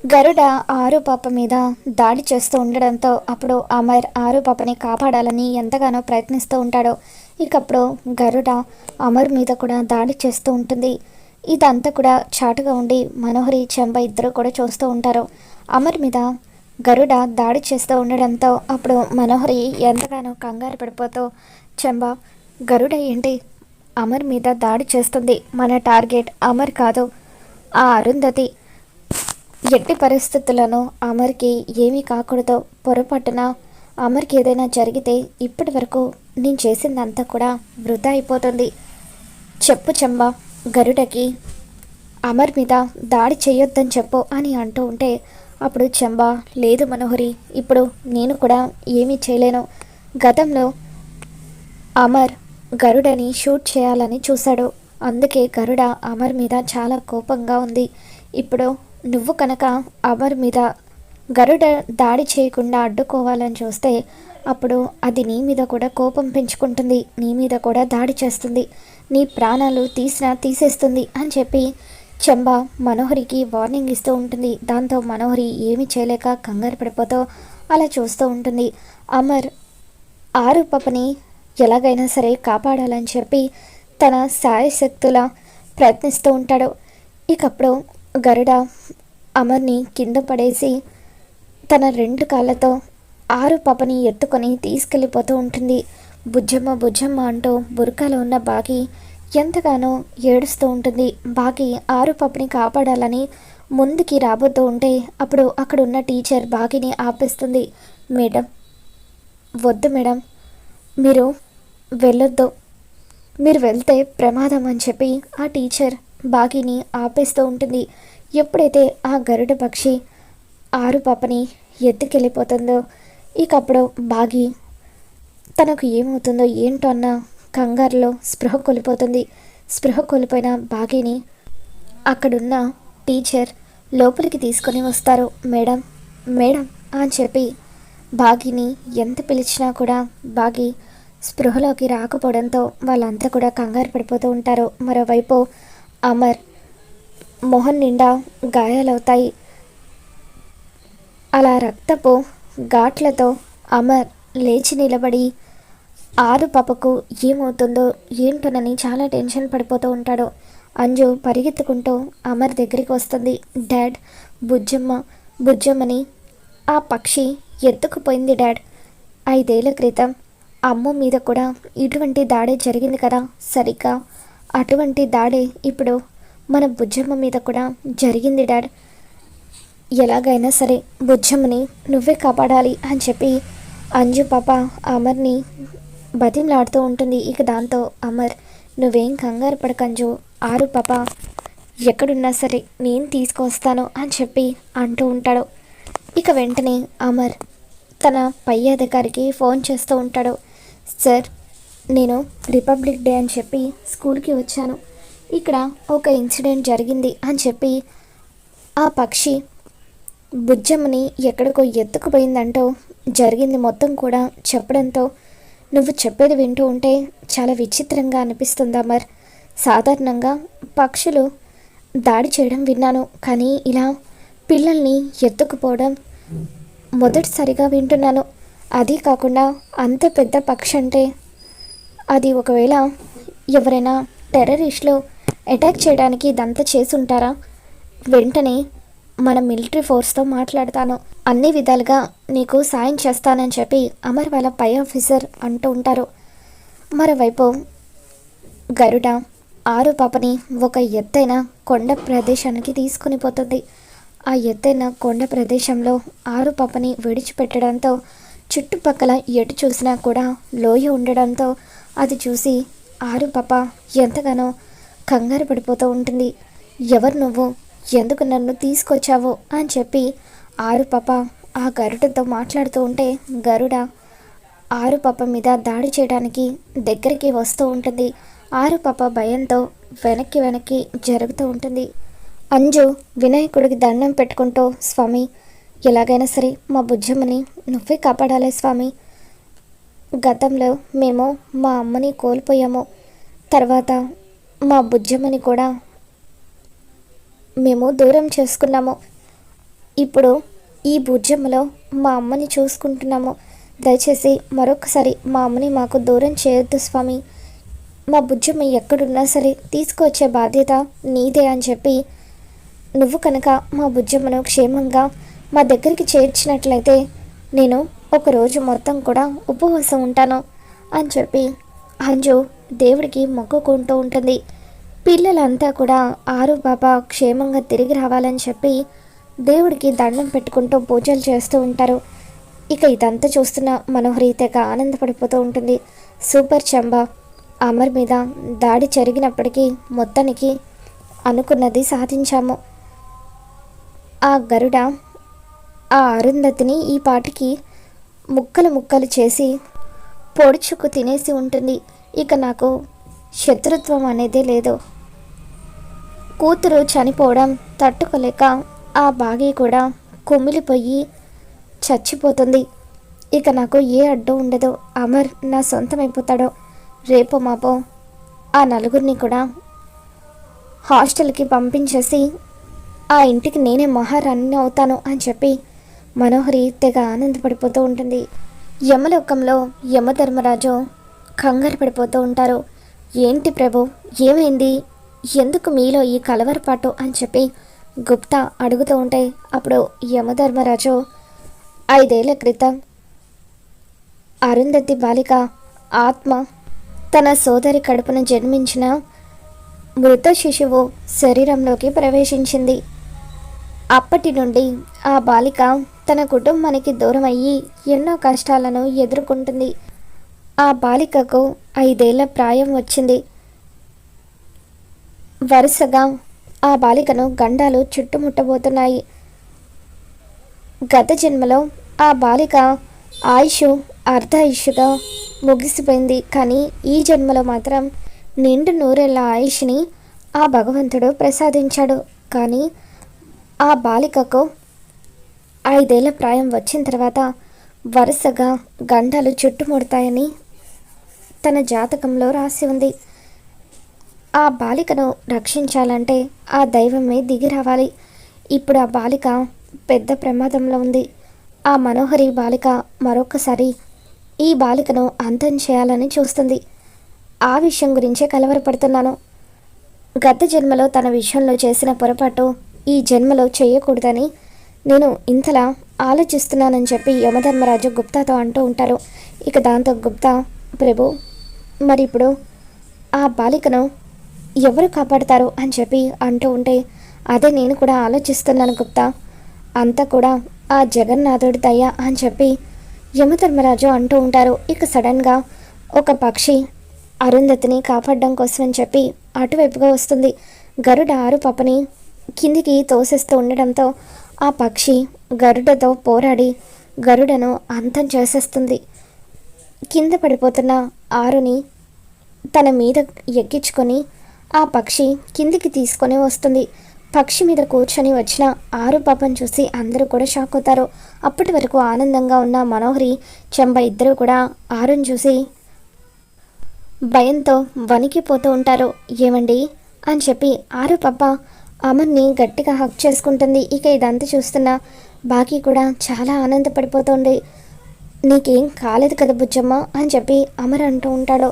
గరుడ ఆరు పాప మీద దాడి చేస్తూ ఉండడంతో అప్పుడు అమర్ ఆరు పాపని కాపాడాలని ఎంతగానో ప్రయత్నిస్తూ ఉంటాడు. ఇకప్పుడు గరుడ అమర్ మీద కూడా దాడి చేస్తూ ఉంటుంది. ఇదంతా కూడా చాటుగా ఉండి మనోహరి చెంబ ఇద్దరు కూడా చూస్తూ ఉంటారు. అమర్ మీద గరుడ దాడి చేస్తూ ఉండడంతో అప్పుడు మనోహరి ఎంతగానో కంగారు పడిపోతూ, చెంబ, గరుడ ఏంటి అమర్ మీద దాడి చేస్తుంది? మన టార్గెట్ అమర్ కాదు, ఆ అరుంధతి. ఎట్టి పరిస్థితులను అమర్కి ఏమీ కాకూడదు. పొరపాటున అమర్కి ఏదైనా జరిగితే ఇప్పటి వరకు నేను చేసిందంతా కూడా వృధా అయిపోతుంది. చెప్పు చెంబ, గరుడకి అమర్ మీద దాడి చేయొద్దని చెప్పు అని అంటూ ఉంటే అప్పుడు చెంబ, లేదు మనోహరి, ఇప్పుడు నేను కూడా ఏమీ చేయలేను. గతంలో అమర్ గరుడని షూట్ చేయాలని చూశాడు. అందుకే గరుడ అమర్ మీద చాలా కోపంగా ఉంది. ఇప్పుడు నువ్వు కనుక అమర్ మీద గరుడ దాడి చేయకుండా అడ్డుకోవాలని చూస్తే అప్పుడు అది నీ మీద కూడా కోపం పెంచుకుంటుంది, నీ మీద కూడా దాడి చేస్తుంది, నీ ప్రాణాలు తీసేస్తుంది అని చెప్పి చెంబ మనోహరికి వార్నింగ్ ఇస్తూ ఉంటుంది. దాంతో మనోహరి ఏమీ చేయలేక కంగారు పడిపోతూ అలా చూస్తూ ఉంటుంది. అమర్ ఆరు పాపని ఎలాగైనా సరే కాపాడాలని చెప్పి తన శాయశక్తులా ప్రయత్నిస్తూ ఉంటాడు. ఇకప్పుడు గరుడ అమర్ని కింద పడేసి తన రెండు కాళ్ళతో ఆరు పాపని ఎత్తుకొని తీసుకెళ్ళిపోతూ ఉంటుంది. బుజ్జమ్మ బుజ్జమ్మ అంటూ బురకాలో ఉన్న బాగి ఎంతగానో ఏడుస్తూ ఉంటుంది. బాగి ఆరు పాపని కాపాడాలని ముందుకి రాబోతూ ఉంటే అప్పుడు అక్కడ ఉన్న టీచర్ బాగిని ఆపేస్తుంది. మేడం, వద్దు మేడం, మీరు వెళ్ళొద్దు, మీరు వెళ్తే ప్రమాదం అని చెప్పి ఆ టీచర్ బాగిని ఆపేస్తూ ఉంటుంది. ఎప్పుడైతే ఆ గరుడ పక్షి ఆరు పాపని ఎత్తుకెళ్ళిపోతుందో ఇకప్పుడు బాగి తనకు ఏమవుతుందో ఏంటో అన్న కంగారులో స్పృహ కోల్పోతుంది. స్పృహ కోల్పోయిన బాగిని అక్కడున్న టీచర్ లోపలికి తీసుకొని వస్తారు. మేడం, మేడం అని చెప్పి బాగిని ఎంత పిలిచినా కూడా బాగి స్పృహలోకి రాకపోవడంతో వాళ్ళంతా కూడా కంగారు పడిపోతూ ఉంటారు. మరోవైపు అమర్ మొహం నిండా గాయాలవుతాయి. అలా రక్తపు ఘాట్లతో అమర్ లేచి నిలబడి ఆరు పాపకు ఏమవుతుందో ఏంటోనని చాలా టెన్షన్ పడిపోతూ ఉంటాడు. అంజు పరిగెత్తుకుంటూ అమర్ దగ్గరికి వస్తుంది. డాడ్, బుజ్జమ్మని ఆ పక్షి ఎత్తుకుపోయింది డాడ్. 5 ఏళ్ల క్రితం అమ్మ మీద కూడా ఇటువంటి దాడే జరిగింది కదా, సరిగ్గా అటువంటి దాడే ఇప్పుడు మన బుజ్జమ్మ మీద కూడా జరిగింది డాడ్. ఎలాగైనా సరే బుజ్జమ్మని నువ్వే కాపాడాలి అని చెప్పి అంజు పాప అమర్ని బతిమలాడుతూ ఉంటుంది. ఇక దాంతో అమర్, నువ్వేం కంగారు పడకంజు, ఆరు పాప ఎక్కడున్నా సరే నేను తీసుకొస్తాను అని చెప్పి అంటూ ఉంటాడు. ఇక వెంటనే అమర్ తన పై అధికారికి ఫోన్ చేస్తూ ఉంటాడు. సార్, నేను రిపబ్లిక్ డే అని చెప్పి స్కూల్కి వచ్చాను. ఇక్కడ ఒక ఇన్సిడెంట్ జరిగింది అని చెప్పి ఆ పక్షి బుజ్జమ్మని ఎక్కడికో ఎత్తుకుపోయిందంటూ జరిగింది మొత్తం కూడా చెప్పడంతో నువ్వు చెప్పేది వింటూ ఉంటే చాలా విచిత్రంగా అనిపిస్తుంది అమర్. సాధారణంగా పక్షులు దాడి చేయడం విన్నాను, కానీ ఇలా పిల్లల్ని ఎత్తుకుపోవడం మొదటిసారిగా వింటున్నాను. అది కాకుండా అంత పెద్ద పక్షి అంటే అది ఒకవేళ ఎవరైనా టెర్రరిస్టులు అటాక్ చేయడానికి ఇదంతా చేసుంటారా? వెంటనే మన మిలిటరీ ఫోర్స్తో మాట్లాడతాను, అన్ని విధాలుగా నీకు సాయం చేస్తానని చెప్పి అమర్ వాళ్ళ పై ఆఫీసర్ అంటూ ఉంటారు. మరోవైపు గరుడ ఆరు పాపని ఒక ఎత్తైన కొండ ప్రదేశానికి తీసుకుని పోతుంది. ఆ ఎత్తైన కొండ ప్రదేశంలో ఆరు పాపని విడిచిపెట్టడంతో చుట్టుపక్కల ఎటు చూసినా కూడా లోయ ఉండడంతో అది చూసి ఆరు పాప ఎంతగానో కంగారు పడిపోతూ ఉంటుంది. ఎవరు నువ్వు, ఎందుకు నన్ను తీసుకొచ్చావు అని చెప్పి ఆరు పాప ఆ గరుడతో మాట్లాడుతూ ఉంటే గరుడ ఆరు పాప మీద దాడి చేయడానికి దగ్గరికి వస్తూ ఉంటుంది. ఆరు పాప భయంతో వెనక్కి జరుగుతూ ఉంటుంది. అంజు వినాయకుడికి దండం పెట్టుకుంటూ, స్వామి, ఎలాగైనా సరే మా బుజ్జమ్మని నువ్వే కాపాడాలి స్వామి. గతంలో మేము మా అమ్మని కోల్పోయాము, తర్వాత మా బుజ్జమ్మని కూడా మేము దూరం చేసుకున్నాము. ఇప్పుడు ఈ బుజ్జమ్మలో మా అమ్మని చూసుకుంటున్నాము. దయచేసి మరొకసారి మా అమ్మని మాకు దూరం చేయొద్దు స్వామి. మా బుజ్జమ్మ ఎక్కడున్నా సరే తీసుకువచ్చే బాధ్యత నీదే అని చెప్పి, నువ్వు కనుక మా బుజ్జమ్మను క్షేమంగా మా దగ్గరికి చేర్చినట్లయితే నేను ఒకరోజు మొత్తం కూడా ఉపవాసం ఉంటాను అని చెప్పి అంజు దేవుడికి మొక్కుకుంటూ ఉంటుంది. పిల్లలంతా కూడా ఆరు పాప క్షేమంగా తిరిగి రావాలని చెప్పి దేవుడికి దండం పెట్టుకుంటూ పూజలు చేస్తూ ఉంటారు. ఇక ఇదంతా చూస్తున్న మనోహరి తెగ ఆనందపడిపోతూ ఉంటుంది. సూపర్ చంబా, అమర్ మీద దాడి జరిగినప్పటికీ మొత్తానికి అనుకున్నది సాధించాము. ఆ గరుడ ఆ అరుంధతిని ఈ పాటికి ముక్కలు ముక్కలు చేసి పొడుచుకు తినేసి ఉంటుంది. ఇక నాకు శత్రుత్వం అనేదే లేదు. కూతురు చనిపోవడం తట్టుకోలేక ఆ బాగి కూడా కుమిలిపోయి చచ్చిపోతుంది. ఇక నాకు ఏ అడ్డు ఉండదు. అమర్ నా సొంతమైపోతాడో. రేపో మాపో ఆ నలుగురిని కూడా హాస్టల్కి పంపించేసి ఆ ఇంటికి నేనే మహారాణిని అవుతాను అని చెప్పి మనోహరి తెగ ఆనందపడిపోతూ ఉంటుంది. యమలోకంలో యమధర్మరాజు కంగారు పడిపోతూ ఉంటారు. ఏంటి ప్రభు, ఏమైంది, ఎందుకు మీలో ఈ కలవరపాటు అని చెప్పి గుప్తా అడుగుతూ ఉంటాయి. అప్పుడు యమధర్మరాజు 5 ఏళ్ల క్రితం అరుంధతి బాలిక ఆత్మ తన సోదరి కడుపున జన్మించిన మృత శిశువు శరీరంలోకి ప్రవేశించింది. అప్పటి నుండి ఆ బాలిక తన కుటుంబానికి దూరం అయ్యి ఎన్నో కష్టాలను ఎదుర్కొంటుంది. ఆ బాలికకు 5 ఏళ్ల ప్రాయం వచ్చింది. వరుసగా ఆ బాలికను గండాలు చుట్టుముట్టబోతున్నాయి. గత జన్మలో ఆ బాలిక ఆయుష్ అర్ధాయుష్గా ముగిసిపోయింది. కానీ ఈ జన్మలో మాత్రం నిండు నూరేళ్ల ఆయుష్ని ఆ భగవంతుడు ప్రసాదించాడు. కానీ ఆ బాలికకు 5 ఏళ్ల ప్రాయం వచ్చిన తర్వాత వరుసగా గండాలు చుట్టుముడతాయని తన జాతకంలో రాసి ఉంది. ఆ బాలికను రక్షించాలంటే ఆ దైవమే దిగి రావాలి. ఇప్పుడు ఆ బాలిక పెద్ద ప్రమాదంలో ఉంది. ఆ మనోహరి బాలిక మరొకసారి ఈ బాలికను అంతం చేయాలని చూస్తుంది. ఆ విషయం గురించే కలవరపడుతున్నాను. గత జన్మలో తన విషయంలో చేసిన పొరపాటు ఈ జన్మలో చేయకూడదని నేను ఇంతలా ఆలోచిస్తున్నానని చెప్పి యమధర్మరాజు గుప్తాతో అంటూ ఉంటారు. ఇక దాంతో గుప్తా, ప్రభు మరి ఇప్పుడు ఆ బాలికను ఎవరు కాపాడతారు అని చెప్పి అంటూ ఉంటే, అదే నేను కూడా ఆలోచిస్తున్నాను గుప్తా, అంతా కూడా ఆ జగన్నాథుడి దయ అని చెప్పి యమధర్మరాజు అంటూ ఉంటారు. ఇక సడన్గా ఒక పక్షి అరుంధతిని కాపాడడం కోసం అని చెప్పి అటువైపుగా వస్తుంది. గరుడ ఆరు పాపని కిందికి తోసేస్తూ ఉండడంతో ఆ పక్షి గరుడతో పోరాడి గరుడను అంతం చేసేస్తుంది. కింద పడిపోతున్న ఆరుని తన మీద ఎక్కించుకొని ఆ పక్షి కిందికి తీసుకొని వస్తుంది. పక్షి మీద కూర్చొని వచ్చిన ఆరు పాపను చూసి అందరూ కూడా షాక్ అవుతారు. అప్పటి వరకు ఆనందంగా ఉన్న మనోహరి, చెంబ ఇద్దరు కూడా ఆరుని చూసి భయంతో వణికిపోతూ ఉంటారు. ఏమండి అని చెప్పి ఆరు పాప అమర్ని గట్టిగా హక్ చేసుకుంటుంది. ఇక ఇదంతా చూస్తున్న బాకీ కూడా చాలా ఆనందపడిపోతుంది. నీకేం కాలేదు కదా బుజ్జమ్మ అని చెప్పి అమర్ అంటూ ఉంటాడు.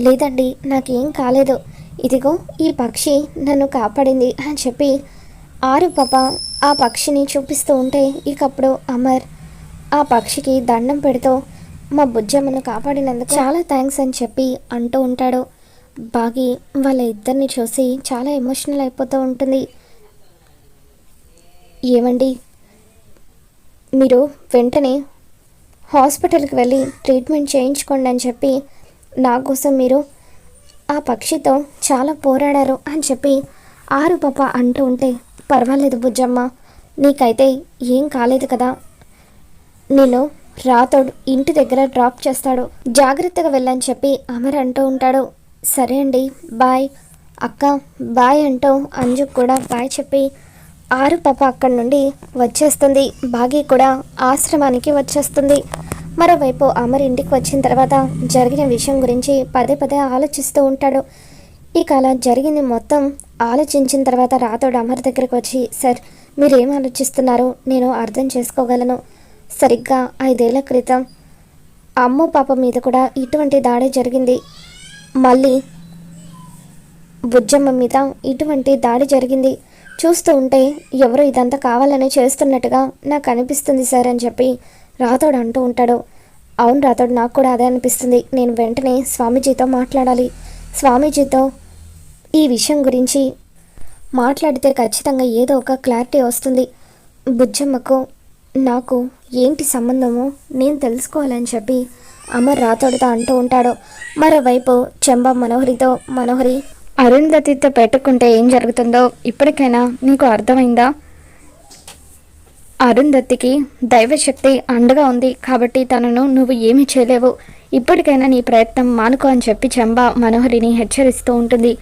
లేదండి, నాకేం కాలేదు, ఇదిగో ఈ పక్షి నన్ను కాపాడింది అని చెప్పి ఆరు పాప ఆ పక్షిని చూపిస్తూ ఉంటే, ఇకప్పుడు అమర్ ఆ పక్షికి దండం పెడుతూ మా బుజ్జమ్మను కాపాడినందుకు చాలా థ్యాంక్స్ అని చెప్పి అంటూ ఉంటాడు. బాగి వాళ్ళ ఇద్దరిని చూసి చాలా ఎమోషనల్ అయిపోతూ ఉంటుంది. ఏమండి, మీరు వెంటనే హాస్పిటల్కి వెళ్ళి ట్రీట్మెంట్ చేయించుకోండి అని చెప్పి నా కోసం మీరు ఆ పక్షితో చాలా పోరాడారు అని చెప్పి ఆరు పాప అంటూ ఉంటే, పర్వాలేదు బుజ్జమ్మ, నీకైతే ఏం కాలేదు కదా, నేను రాతోడు ఇంటి దగ్గర డ్రాప్ చేస్తాడు, జాగ్రత్తగా వెళ్ళని చెప్పి అమర్ అంటూ ఉంటాడు. సరే అండి, బాయ్ అక్క, బాయ్ అంటూ అంజు కూడా బాయ్ చెప్పి ఆరు పాప అక్కడి నుండి వచ్చేస్తుంది. బాగి కూడా ఆశ్రమానికి వచ్చేస్తుంది. మరోవైపు అమర్ ఇంటికి వచ్చిన తర్వాత జరిగిన విషయం గురించి పదే పదే ఆలోచిస్తూ ఉంటాడు. ఇక అలా జరిగింది మొత్తం ఆలోచించిన తర్వాత రాతోడు అమర్ దగ్గరికి వచ్చి, సార్ మీరేం ఆలోచిస్తున్నారో నేను అర్థం చేసుకోగలను. సరిగ్గా 5 ఏళ్ల క్రితం అమ్ము పాప మీద కూడా ఇటువంటి దాడే జరిగింది. మళ్ళీ బుజ్జమ్మ మీద ఇటువంటి దాడి జరిగింది. చూస్తూ ఉంటే ఎవరో ఇదంతా కావాలని చేస్తున్నట్టుగా నాకు అనిపిస్తుంది సార్ అని చెప్పి రాథోడ్ అంటూ ఉంటాడు. అవును రాథోడ్, నాకు కూడా అదే అనిపిస్తుంది. నేను వెంటనే స్వామీజీతో మాట్లాడాలి. స్వామీజీతో ఈ విషయం గురించి మాట్లాడితే ఖచ్చితంగా ఏదో ఒక క్లారిటీ వస్తుంది. బుజ్జమ్మకు నాకు ఏంటి సంబంధమో నేను తెలుసుకోవాలని చెప్పి అమర్ రాథోడ్తో అంటూ ఉంటాడు. మరోవైపు చెంబ మనోహరి అరుంధతితో పెట్టుకుంటే ఏం జరుగుతుందో ఇప్పటికైనా నీకు అర్థమైందా? అరుంధతికి దైవశక్తి అండగా ఉంది కాబట్టి తనను నువ్వు ఏమీ చేయలేవు. ఇప్పటికైనా నీ ప్రయత్నం మానుకో అని చెప్పి చెంబ మనోహరిని హెచ్చరిస్తూ ఉంటుంది.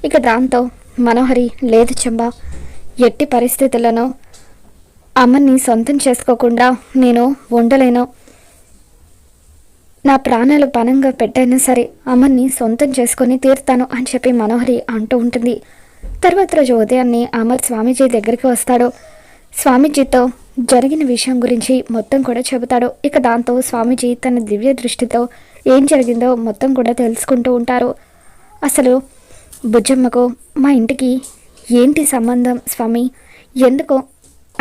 ఇక దాంతో మనోహరి, లేదు చెంబ, ఎట్టి పరిస్థితులను అమ్మని సొంతం చేసుకోకుండా నేను ఉండలేను. నా ప్రాణాలు పణంగా పెట్టైనా సరే అమ్మని సొంతం చేసుకొని తీరుతాను అని చెప్పి మనోహరి అంటూ ఉంటుంది. తర్వాత రోజు ఉదయాన్నే అమర్ స్వామీజీ దగ్గరికి వస్తాడు. స్వామీజీతో జరిగిన విషయం గురించి మొత్తం కూడా చెబుతాడు. ఇక దాంతో స్వామీజీ తన దివ్య దృష్టితో ఏం జరిగిందో మొత్తం కూడా తెలుసుకుంటూ ఉంటారు. అసలు బుజ్జమ్మకు మా ఇంటికి ఏంటి సంబంధం స్వామి? ఎందుకో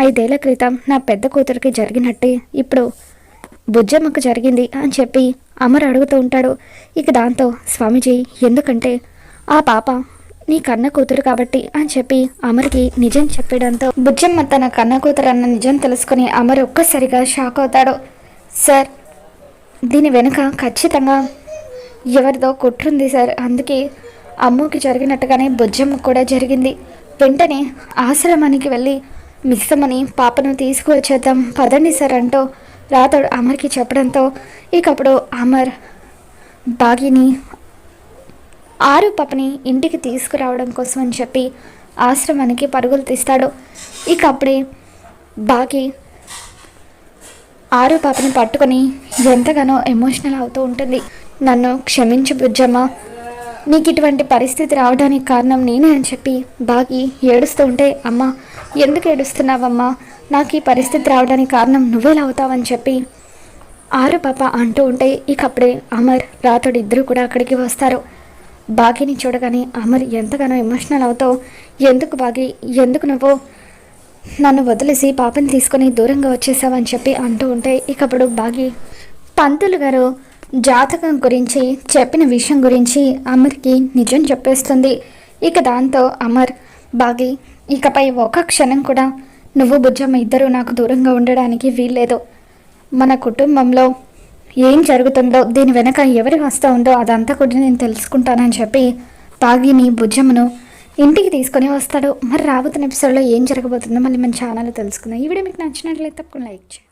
5 ఏళ్ల క్రితం నా పెద్ద కూతురికి జరిగినట్టే ఇప్పుడు బుజ్జమ్మకు జరిగింది అని చెప్పి అమర్ అడుగుతూ ఉంటాడు. ఇక దాంతో స్వామీజీ, ఎందుకంటే ఆ పాప నీ కన్న కూతురు కాబట్టి అని చెప్పి అమర్కి నిజం చెప్పడంతో బుజ్జమ్మ తన కన్న కూతురు అన్న నిజం తెలుసుకుని అమర్ ఒక్కసారిగా షాక్ అవుతాడు. సార్, దీని వెనుక ఖచ్చితంగా ఎవరిదో కుట్రుంది సార్. అందుకే అమ్ముకి జరిగినట్టుగానే బుజ్జమ్మకు కూడా జరిగింది. వెంటనే ఆశ్రమానికి వెళ్ళి మిస్సమ్మని పాపను తీసుకువచ్చేద్దాం పదండి సార్ అంటూ రాథోడ్ అమర్కి చెప్పడంతో ఇకప్పుడు అమర్ బాగిని ఆరు పాపని ఇంటికి తీసుకురావడం కోసం అని చెప్పి ఆశ్రమానికి పరుగులు తీస్తాడు. ఇక అప్పుడే బాగి ఆరు పాపని పట్టుకొని ఎంతగానో ఎమోషనల్ అవుతూ ఉంటుంది. నన్ను క్షమించు బుజ్జమ్మ, నీకు ఇటువంటి పరిస్థితి రావడానికి కారణం నేనే అని చెప్పి బాగి ఏడుస్తూ ఉంటే, అమ్మ ఎందుకు ఏడుస్తున్నావమ్మా? నాకు ఈ పరిస్థితి రావడానికి కారణం నువ్వేలా అవుతావని చెప్పి ఆరు పాప అంటూ ఉంటే ఇక అప్పుడే అమర్ రాథోడ్ ఇద్దరు కూడా అక్కడికి వస్తారు. బాగిని చూడగానే అమర్ ఎంతగానో ఎమోషనల్ అవుతావు. ఎందుకు బాగి, ఎందుకు నువ్వు నన్ను వదిలేసి పాపని తీసుకొని దూరంగా వచ్చేసావని చెప్పి అంటూ ఉంటే ఇక అప్పుడు బాగి పంతులు గారు జాతకం గురించి చెప్పిన విషయం గురించి అమర్కి నిజం చెప్పేస్తుంది. ఇక దాంతో అమర్ బాగి, ఇకపై ఒక్క క్షణం కూడా నువ్వు బుజ్జమ్మ ఇద్దరు నాకు దూరంగా ఉండడానికి వీల్లేదు. మన కుటుంబంలో ఏం జరుగుతుందో దీని వెనక ఎవరి వస్తూ ఉందో అదంతా కూడా నేను తెలుసుకుంటానని చెప్పి బాగిని బుజ్జమ్మను ఇంటికి తీసుకొని వస్తాడు. మరి రాబోతున్న ఎపిసోడ్లో ఏం జరగబోతుందో మళ్ళీ మన ఛానల్లో తెలుసుకుందాం. ఈ వీడియో మీకు నచ్చినట్లయితే తప్పకుండా లైక్ చేయండి.